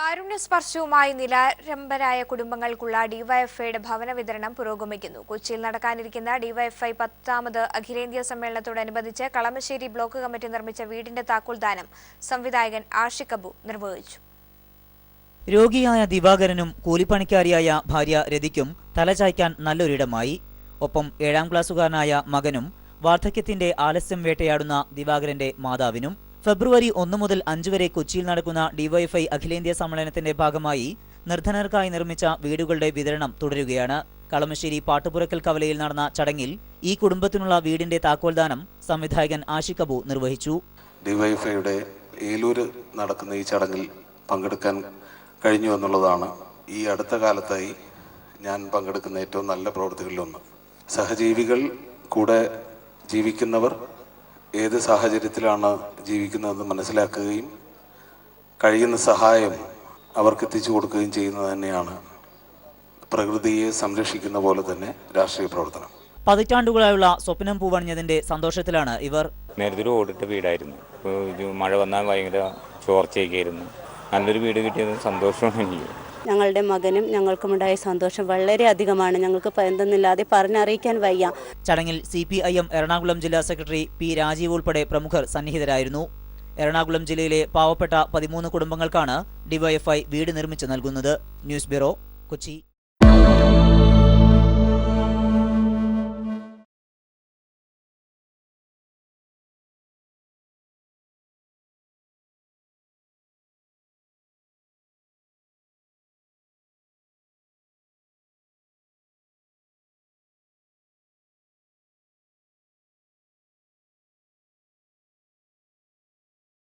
കാരുണ്യസ്പർശവുമായി നിരാലംബരായ കുടുംബങ്ങൾക്കുള്ള ഡിവൈഎഫ്ഐയുടെ ഭവന വിതരണം പുരോഗമിക്കുന്നു. കൊച്ചിയിൽ നടക്കാനിരിക്കുന്ന ഡിവൈഎഫ്ഐ 10ാമത് അഖിലേന്ത്യാ സമ്മേളനത്തോടനുബന്ധിച്ച് കളമശ്ശേരി ബ്ലോക്ക് കമ്മിറ്റി നിർമ്മിച്ച വീടിന്റെ താക്കോൽദാനം സംവിധായകൻ ആഷിഖ് അബു നിർവഹിച്ചു. രോഗിയായ ദിവാകരനും കൂലിപ്പണിക്കാരിയായ ഭാര്യ രതിക്കും തലചായ്ക്കാൻ നല്ലൊരിടമായി. ഒപ്പം 7ാം ക്ലാസ്സുകാരനായ മകനും വാർദ്ധക്യത്തിന്റെ ആലസ്യം വേട്ടയാടുന്ന ദിവാകരന്റെ മാതാവിനും. ഫെബ്രുവരി 1 മുതൽ 5 വരെ കൊച്ചിയിൽ നടക്കുന്ന ഡിവൈഎഫ്ഐ അഖിലേന്ത്യാ സമ്മേളനത്തിന്റെ ഭാഗമായി നിർധനർക്കായി നിർമ്മിച്ച വീടുകളുടെ വിതരണം തുടരുകയാണ്. കളമശ്ശേരി പാട്ടുപുരക്കൽ കവലയിൽ നടന്ന ചടങ്ങിൽ ഈ കുടുംബത്തിനുള്ള വീടിന്റെ താക്കോൽദാനം സംവിധായകൻ ആഷിഖ് അബു നിർവഹിച്ചു. ഡിവൈഎഫ്ഐയുടെ ഏലൂര് നടക്കുന്ന ഈ ചടങ്ങിൽ പങ്കെടുക്കാൻ കഴിഞ്ഞു എന്നുള്ളതാണ് ഈ അടുത്ത കാലത്തായി ഞാൻ പങ്കെടുക്കുന്ന ഏറ്റവും നല്ല പ്രവൃത്തികളിലൊന്ന്. സഹജീവികൾ കൂടെ ജീവിക്കുന്നവർ ഏത് സാഹചര്യത്തിലാണ് ജീവിക്കുന്നതെന്ന് മനസ്സിലാക്കുകയും കഴിയുന്ന സഹായം അവർക്ക് എത്തിച്ചു കൊടുക്കുകയും ചെയ്യുന്നത് തന്നെയാണ് പ്രകൃതിയെ സംരക്ഷിക്കുന്ന പോലെ തന്നെ രാഷ്ട്രീയ പ്രവർത്തനം. പതിറ്റാണ്ടുകളായുള്ള സ്വപ്നം പൂവണിഞ്ഞതിന്റെ സന്തോഷത്തിലാണ് ഇവർ. നേരത്തെ ഒരു ഓടിട്ട വീടായിരുന്നു. ഇപ്പോൾ മഴ വന്നാൽ ഭയങ്കര ചോർച്ചയൊക്കെയായിരുന്നു. നല്ലൊരു വീട് കിട്ടിയത് സന്തോഷമാണ് എനിക്ക്. ഞങ്ങളുടെ മകനും ഞങ്ങൾക്കുമുണ്ടായ സന്തോഷം വളരെ അധികമാണ്. ഞങ്ങൾക്ക് എന്തെന്നില്ലാതെ പറഞ്ഞറിയിക്കാൻ വയ്യ. ചടങ്ങിൽ CPIM എറണാകുളം ജില്ലാ സെക്രട്ടറി P. രാജീവ് ഉൾപ്പെടെ പ്രമുഖർ സന്നിഹിതരായിരുന്നു. എറണാകുളം ജില്ലയിലെ പാവപ്പെട്ട 13 കുടുംബങ്ങൾക്കാണ് ഡിവൈഎഫ്ഐ വീട് നിർമ്മിച്ചു നൽകുന്നത്. News bureau, Kochi.